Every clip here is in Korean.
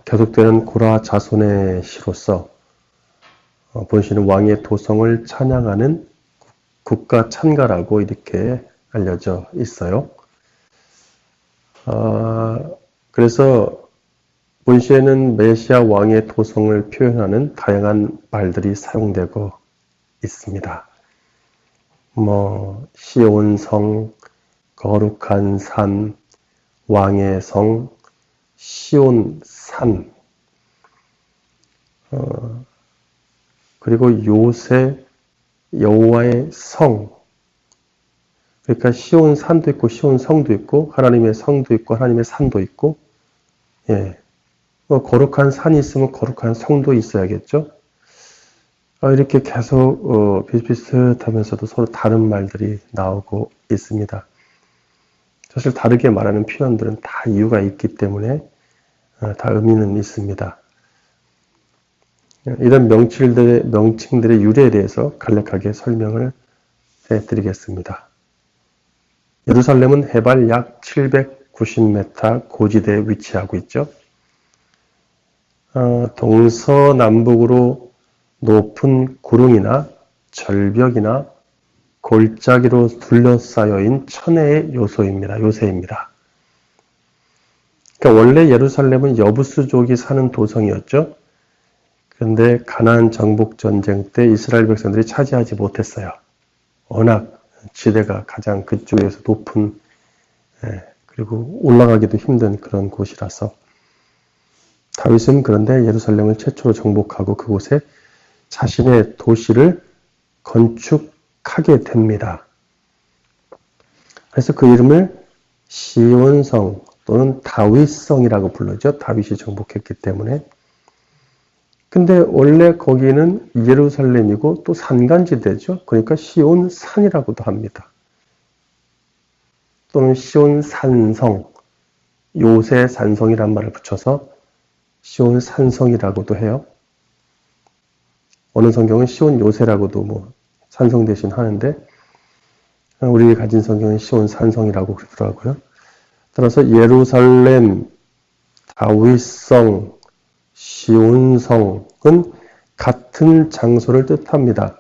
계속되는 고라 자손의 시로서 본시는 왕의 도성을 찬양하는 국가 찬가라고 이렇게 알려져 있어요. 그래서 본시에는 메시아 왕의 도성을 표현하는 다양한 말들이 사용되고 있습니다. 시온성, 거룩한 산, 왕의 성, 시온산, 그리고 요새, 여호와의 성. 그러니까 시온산도 있고 시온성도 있고 하나님의 성도 있고 하나님의 산도 있고, 거룩한 산이 있으면 거룩한 성도 있어야겠죠. 이렇게 계속 비슷비슷하면서도 서로 다른 말들이 나오고 있습니다. 사실 다르게 말하는 표현들은 다 이유가 있기 때문에 다 의미는 있습니다. 이런 명칭들의 유래에 대해서 간략하게 설명을 해드리겠습니다. 예루살렘은 해발 약 790m 고지대에 위치하고 있죠. 동서남북으로 높은 구릉이나 절벽이나 골짜기로 둘러싸여인 천혜의 요새입니다. 그러니까 원래 예루살렘은 여부스족이 사는 도성이었죠. 그런데 가나안 정복 전쟁 때 이스라엘 백성들이 차지하지 못했어요. 워낙 지대가 가장 그쪽에서 높은, 그리고 올라가기도 힘든 그런 곳이라서 다윗은 그런데 예루살렘을 최초로 정복하고 그곳에 자신의 도시를 건축하게 됩니다. 그래서 그 이름을 시온성 또는 다윗성이라고 불렀죠. 다윗이 정복했기 때문에. 근데 원래 거기는 예루살렘이고 또 산간지대죠. 그러니까 시온산이라고도 합니다. 또는 시온산성, 요새산성이란 말을 붙여서 시온산성이라고도 해요. 어느 성경은 시온요새라고도 산성 대신 하는데 우리 가진 성경은 시온산성이라고 그러더라고요. 따라서 예루살렘, 다윗성, 시온성은 같은 장소를 뜻합니다.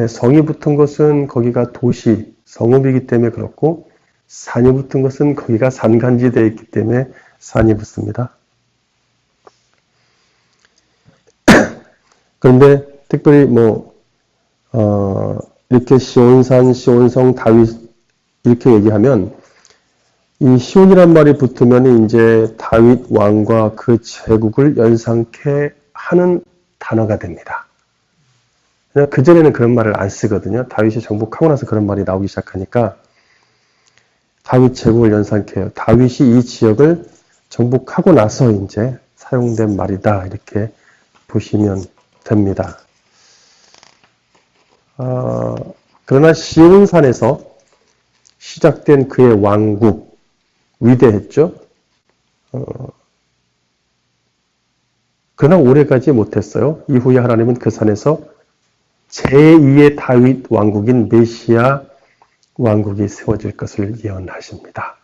성이 붙은 것은 거기가 도시, 성읍이기 때문에 그렇고 산이 붙은 것은 거기가 산간지대에 있기 때문에 산이 붙습니다. 그런데 특별히 이렇게 시온산, 시온성, 다윗 이렇게 얘기하면 이 시온이란 말이 붙으면 이제 다윗 왕과 그 제국을 연상케 하는 단어가 됩니다. 그전에는 그런 말을 안 쓰거든요. 다윗이 정복하고 나서 그런 말이 나오기 시작하니까 다윗 제국을 연상케 해요. 다윗이 이 지역을 정복하고 나서 이제 사용된 말이다. 이렇게 보시면 됩니다. 그러나 시온산에서 시작된 그의 왕국, 위대했죠. 그러나 오래가지 못했어요. 이후에 하나님은 그 산에서 제2의 다윗 왕국인 메시아 왕국이 세워질 것을 예언하십니다.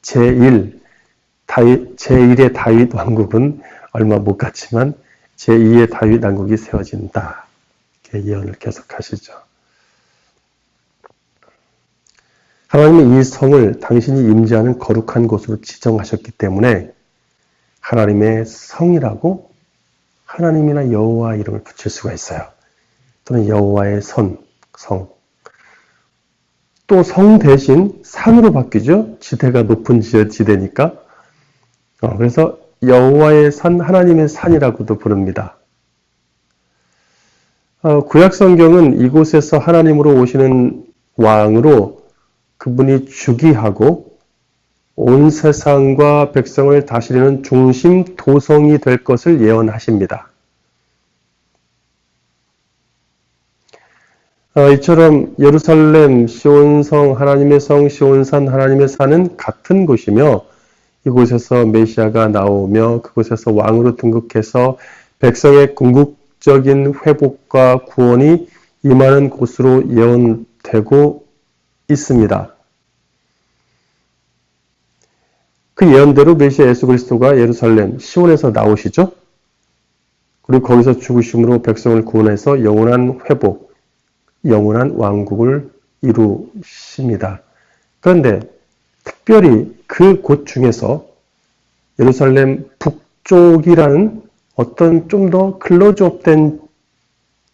제1의 다윗 왕국은 얼마 못 갔지만 제2의 다윗 왕국이 세워진다. 이렇게 예언을 계속하시죠. 하나님은 이 성을 당신이 임재하는 거룩한 곳으로 지정하셨기 때문에 하나님의 성이라고 하나님이나 여호와 이름을 붙일 수가 있어요. 또는 여호와의 성. 또 성 대신 산으로 바뀌죠. 지대가 높은 지대니까. 그래서 여호와의 산, 하나님의 산이라고도 부릅니다. 구약 성경은 이곳에서 하나님으로 오시는 왕으로 그분이 주기하고 온 세상과 백성을 다스리는 중심 도성이 될 것을 예언하십니다. 이처럼 예루살렘, 시온성, 하나님의 성, 시온산, 하나님의 산은 같은 곳이며 이곳에서 메시아가 나오며 그곳에서 왕으로 등극해서 백성의 궁극적인 회복과 구원이 임하는 곳으로 예언되고 있습니다. 그 예언대로 메시아 예수 그리스도가 예루살렘 시온에서 나오시죠. 그리고 거기서 죽으심으로 백성을 구원해서 영원한 회복, 영원한 왕국을 이루십니다. 그런데 특별히 그 곳 중에서 예루살렘 북쪽이라는 어떤 좀 더 클로즈업된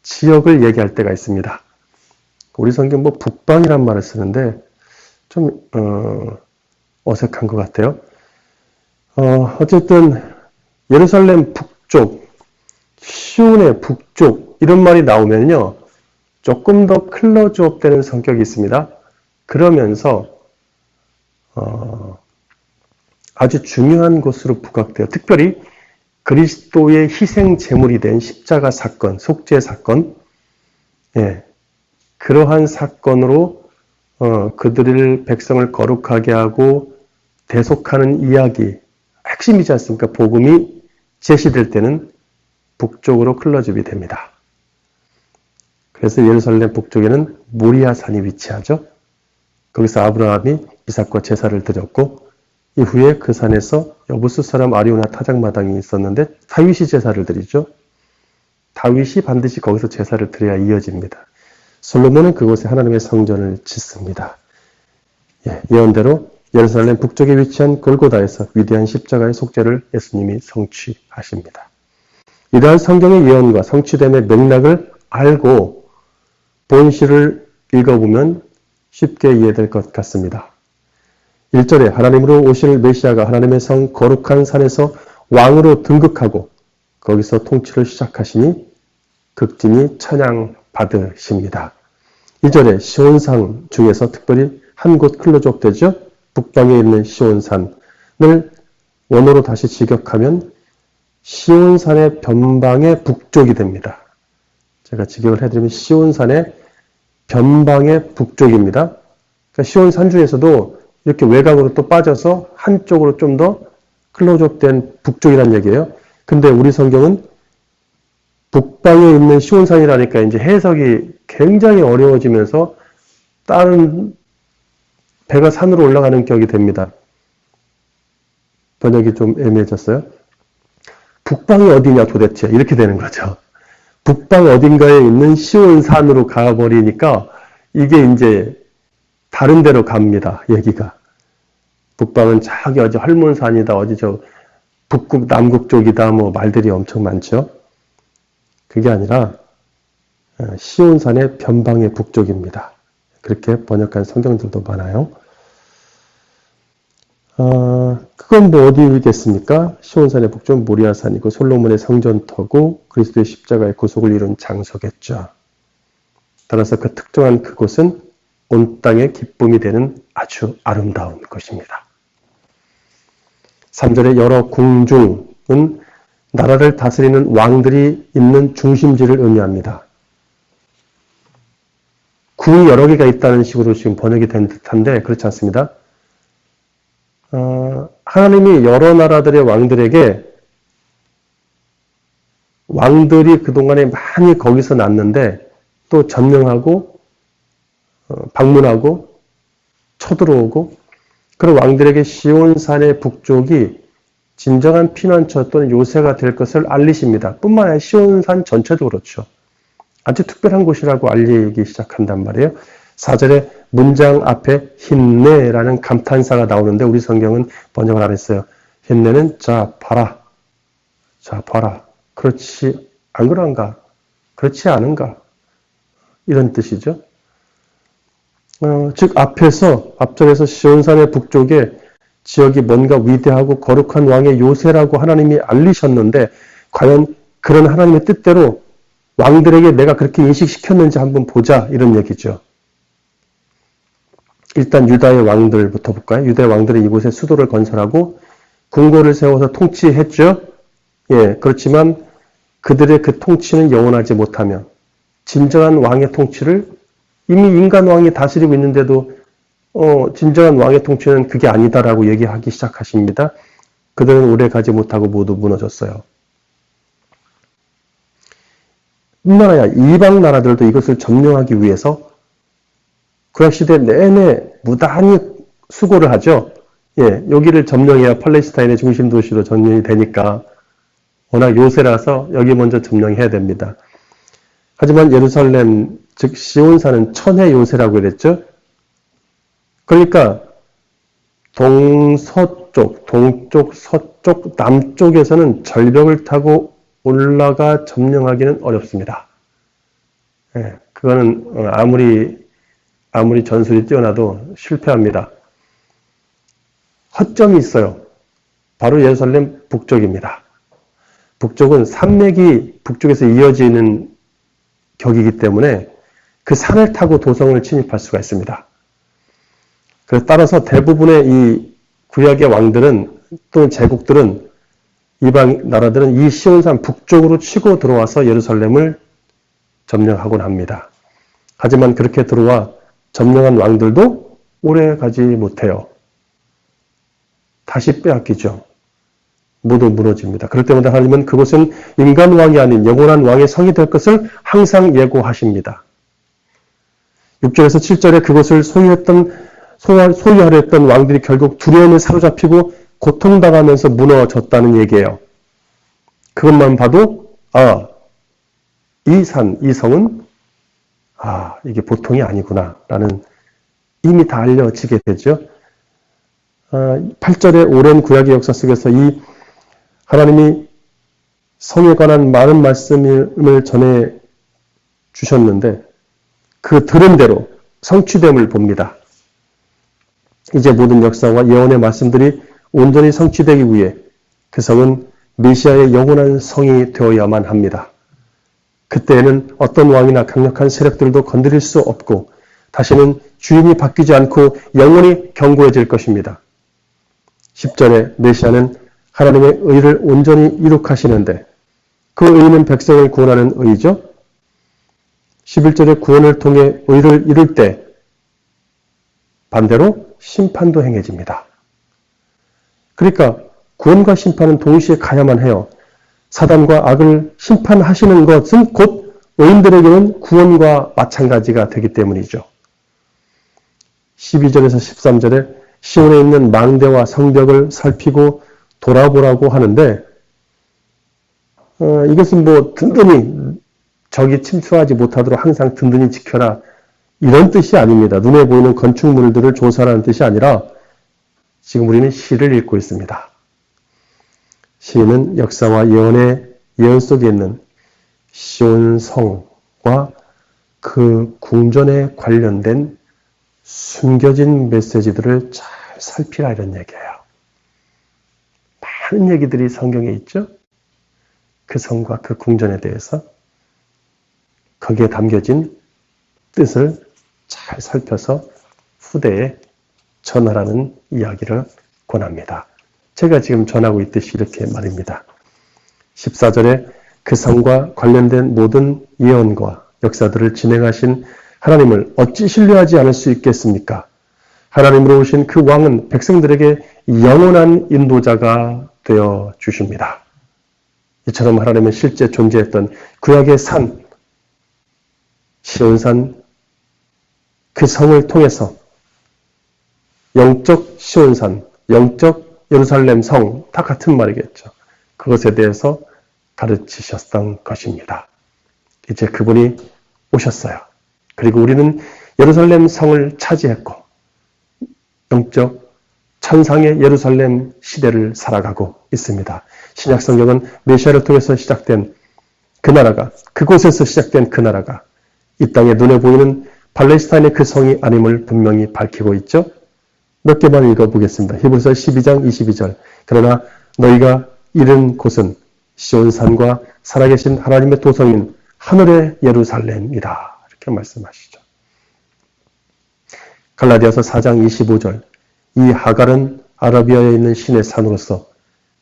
지역을 얘기할 때가 있습니다. 우리 성경 북방이란 말을 쓰는데 좀 어색한 것 같아요. 어쨌든 예루살렘 북쪽, 시온의 북쪽 이런 말이 나오면요. 조금 더 클로즈업 되는 성격이 있습니다. 그러면서 아주 중요한 곳으로 부각돼요. 특별히 그리스도의 희생 제물이 된 십자가 사건, 속죄 사건, 그러한 사건으로 그들을 백성을 거룩하게 하고 대속하는 이야기, 핵심이지 않습니까? 복음이 제시될 때는 북쪽으로 클로즈업이 됩니다. 그래서 예루살렘 북쪽에는 모리아산이 위치하죠. 거기서 아브라함이 이삭과 제사를 드렸고 이후에 그 산에서 여부스 사람 아리오나 타작마당이 있었는데 다윗이 제사를 드리죠. 다윗이 반드시 거기서 제사를 드려야 이어집니다. 솔로몬은 그곳에 하나님의 성전을 짓습니다. 예언대로 예루살렘 북쪽에 위치한 골고다에서 위대한 십자가의 속죄를 예수님이 성취하십니다. 이러한 성경의 예언과 성취됨의 맥락을 알고 본시를 읽어보면 쉽게 이해될 것 같습니다. 1절에 하나님으로 오실 메시아가 하나님의 성 거룩한 산에서 왕으로 등극하고 거기서 통치를 시작하시니 극진히 찬양받으십니다. 2절에 시온산 중에서 특별히 한 곳 클로즈업 되죠. 북방에 있는 시온산을 원어로 다시 직역하면 시온산의 변방의 북쪽이 됩니다. 제가 직역을 해드리면 시온산의 변방의 북쪽입니다. 그러니까 시온산 중에서도 이렇게 외곽으로 또 빠져서 한쪽으로 좀 더 클로즈업된 북쪽이라는 얘기예요. 근데 우리 성경은 북방에 있는 시온산이라니까 이제 해석이 굉장히 어려워지면서 다른 배가 산으로 올라가는 격이 됩니다. 번역이 좀 애매해졌어요. 북방이 어디냐 도대체 이렇게 되는 거죠. 북방 어딘가에 있는 시온산으로 가버리니까 이게 이제 다른 데로 갑니다. 얘기가. 북방은 저기 어디 헐몬산이다. 어디 저 북극 남극 쪽이다. 뭐 말들이 엄청 많죠. 그게 아니라 시온산의 변방의 북쪽입니다. 그렇게 번역한 성경들도 많아요. 그건 뭐 어디겠습니까? 시온산의 북쪽은 모리아산이고 솔로몬의 성전터고 그리스도의 십자가의 구속을 이룬 장소겠죠. 따라서 그 특정한 그곳은 온 땅의 기쁨이 되는 아주 아름다운 곳입니다. 3절의 여러 궁중은 나라를 다스리는 왕들이 있는 중심지를 의미합니다. 궁이 여러 개가 있다는 식으로 지금 번역이 된 듯한데 그렇지 않습니다. 하나님이 여러 나라들의 왕들에게 왕들이 그동안에 많이 거기서 났는데 또 점령하고 방문하고 쳐들어오고 그런 왕들에게 시온산의 북쪽이 진정한 피난처 또는 요새가 될 것을 알리십니다. 뿐만 아니라 시온산 전체도 그렇죠. 아주 특별한 곳이라고 알리기 시작한단 말이에요. 4절에 문장 앞에 힘내라는 감탄사가 나오는데 우리 성경은 번역을 안 했어요. 힘내는 자 봐라. 자 봐라. 그렇지 안 그런가? 그렇지 않은가? 이런 뜻이죠. 즉 앞절에서 시온산의 북쪽에 지역이 뭔가 위대하고 거룩한 왕의 요새라고 하나님이 알리셨는데 과연 그런 하나님의 뜻대로 왕들에게 내가 그렇게 인식시켰는지 한번 보자 이런 얘기죠. 일단 유다의 왕들부터 볼까요? 유다의 왕들이 이곳에 수도를 건설하고 궁궐을 세워서 통치했죠. 그렇지만 그들의 그 통치는 영원하지 못하며 진정한 왕의 통치를 이미 인간 왕이 다스리고 있는데도 진정한 왕의 통치는 그게 아니다라고 얘기하기 시작하십니다. 그들은 오래 가지 못하고 모두 무너졌어요. 뿐만 아니라 이방 나라들도 이것을 점령하기 위해서 구약시대 내내 무단히 수고를 하죠. 예, 여기를 점령해야 팔레스타인의 중심 도시로 전환이 되니까 워낙 요새라서 여기 먼저 점령해야 됩니다. 하지만 예루살렘, 즉 시온산은 천혜 요새라고 그랬죠. 그러니까 동서쪽, 동쪽, 서쪽, 남쪽에서는 절벽을 타고 올라가 점령하기는 어렵습니다. 예, 그거는 아무리 전술이 뛰어나도 실패합니다. 허점이 있어요. 바로 예루살렘 북쪽입니다. 북쪽은 산맥이 북쪽에서 이어지는 격이기 때문에 그 산을 타고 도성을 침입할 수가 있습니다. 그래서 따라서 대부분의 이 구약의 왕들은 또는 제국들은 이방 나라들은 이 시온산 북쪽으로 치고 들어와서 예루살렘을 점령하곤 합니다. 하지만 그렇게 들어와 점령한 왕들도 오래 가지 못해요. 다시 빼앗기죠. 모두 무너집니다. 그럴 때마다 하나님은 그곳은 인간 왕이 아닌 영원한 왕의 성이 될 것을 항상 예고하십니다. 6절에서 7절에 그것을 소유하려 했던 왕들이 결국 두려움에 사로잡히고 고통당하면서 무너졌다는 얘기예요. 그것만 봐도 이 성은 이게 보통이 아니구나 라는 이미 다 알려지게 되죠. 8절의 오랜 구약의 역사 속에서 이 하나님이 성에 관한 많은 말씀을 전해 주셨는데 그 들은 대로 성취됨을 봅니다. 이제 모든 역사와 예언의 말씀들이 온전히 성취되기 위해 그 성은 메시아의 영원한 성이 되어야만 합니다. 그때에는 어떤 왕이나 강력한 세력들도 건드릴 수 없고 다시는 주인이 바뀌지 않고 영원히 견고해질 것입니다. 10절에 메시아는 하나님의 의를 온전히 이룩하시는데 그 의는 백성을 구원하는 의죠. 11절에 구원을 통해 의를 이룰 때 반대로 심판도 행해집니다. 그러니까 구원과 심판은 동시에 가야만 해요. 사단과 악을 심판하시는 것은 곧 의인들에게는 구원과 마찬가지가 되기 때문이죠. 12절에서 13절에 시온에 있는 망대와 성벽을 살피고 돌아보라고 하는데 이것은 든든히 적이 침투하지 못하도록 항상 든든히 지켜라 이런 뜻이 아닙니다. 눈에 보이는 건축물들을 조사하는 뜻이 아니라 지금 우리는 시를 읽고 있습니다. 시는 역사와 예언 속에 있는 시온 성과 그 궁전에 관련된 숨겨진 메시지들을 잘 살피라 이런 얘기예요. 많은 얘기들이 성경에 있죠. 그 성과 그 궁전에 대해서 거기에 담겨진 뜻을 잘 살펴서 후대에 전하라는 이야기를 권합니다. 제가 지금 전하고 있듯이 이렇게 말입니다. 14절에 그 성과 관련된 모든 예언과 역사들을 진행하신 하나님을 어찌 신뢰하지 않을 수 있겠습니까? 하나님으로 오신 그 왕은 백성들에게 영원한 인도자가 되어 주십니다. 이처럼 하나님은 실제 존재했던 구약의 산, 시온산, 그 성을 통해서 영적 시온산, 영적 예루살렘 성, 다 같은 말이겠죠. 그것에 대해서 가르치셨던 것입니다. 이제 그분이 오셨어요. 그리고 우리는 예루살렘 성을 차지했고 영적 천상의 예루살렘 시대를 살아가고 있습니다. 신약 성경은 메시아를 통해서 시작된 그 나라가, 그곳에서 시작된 그 나라가 이 땅에 눈에 보이는 팔레스타인의 그 성이 아님을 분명히 밝히고 있죠. 몇 개만 읽어보겠습니다. 히브리서 12장 22절. 그러나 너희가 이른 곳은 시온산과 살아계신 하나님의 도성인 하늘의 예루살렘이다. 이렇게 말씀하시죠. 갈라디아서 4장 25절. 이 하갈은 아라비아에 있는 신의 산으로서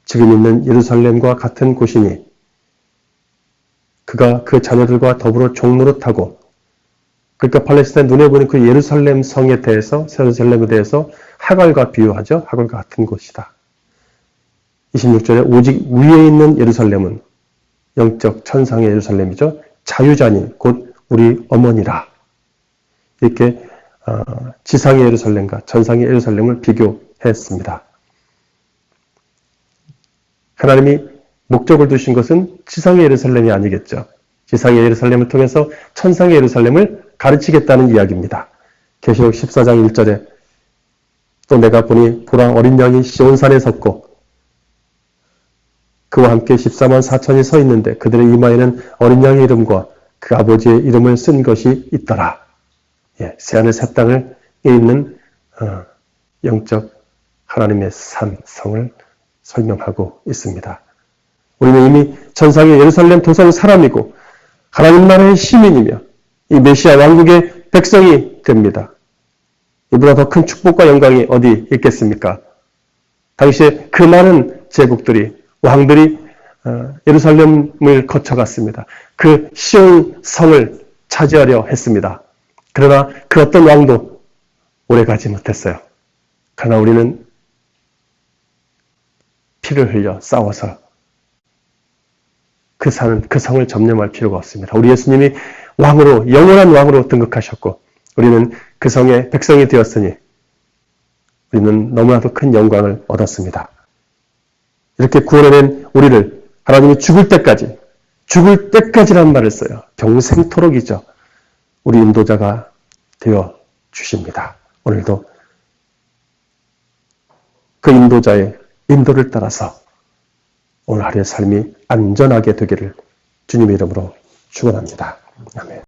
지금 있는 예루살렘과 같은 곳이니 그가 그 자녀들과 더불어 종노릇하고 그러니까 팔레스타인 눈에 보이는 그 예루살렘 성에 대해서 예루살렘에 대해서 하갈과 비유하죠. 하갈과 같은 곳이다. 26절에 오직 위에 있는 예루살렘은 영적 천상의 예루살렘이죠. 자유자니 곧 우리 어머니라. 이렇게 지상의 예루살렘과 전상의 예루살렘을 비교해 했습니다. 하나님이 목적을 두신 것은 지상의 예루살렘이 아니겠죠. 지상의 예루살렘을 통해서 천상의 예루살렘을 가르치겠다는 이야기입니다. 계시록 14장 1절에 또 내가 보니 보라 어린 양이 시온산에 섰고 그와 함께 14만 4천이 서 있는데 그들의 이마에는 어린 양의 이름과 그 아버지의 이름을 쓴 것이 있더라. 새하늘 새 땅을 있는 영적 하나님의 산, 성을 설명하고 있습니다. 우리는 이미 천상의 예루살렘 도성 사람이고 하나님 나라의 시민이며 이 메시아 왕국의 백성이 됩니다. 이보다 더 큰 축복과 영광이 어디 있겠습니까? 당시에 그 많은 제국들이 왕들이 예루살렘을 거쳐갔습니다. 그 시온 성을 차지하려 했습니다. 그러나 그 어떤 왕도 오래 가지 못했어요. 그러나 우리는 피를 흘려 싸워서 그 성을 점령할 필요가 없습니다. 우리 예수님이 왕으로, 영원한 왕으로 등극하셨고 우리는 그 성의 백성이 되었으니 우리는 너무나도 큰 영광을 얻었습니다. 이렇게 구원해낸 우리를 하나님이 죽을 때까지란 말을 써요. 평생토록이죠. 우리 인도자가 되어 주십니다. 오늘도 그 인도자의 인도를 따라서 오늘 하루의 삶이 안전하게 되기를 주님의 이름으로 축원합니다. 아멘.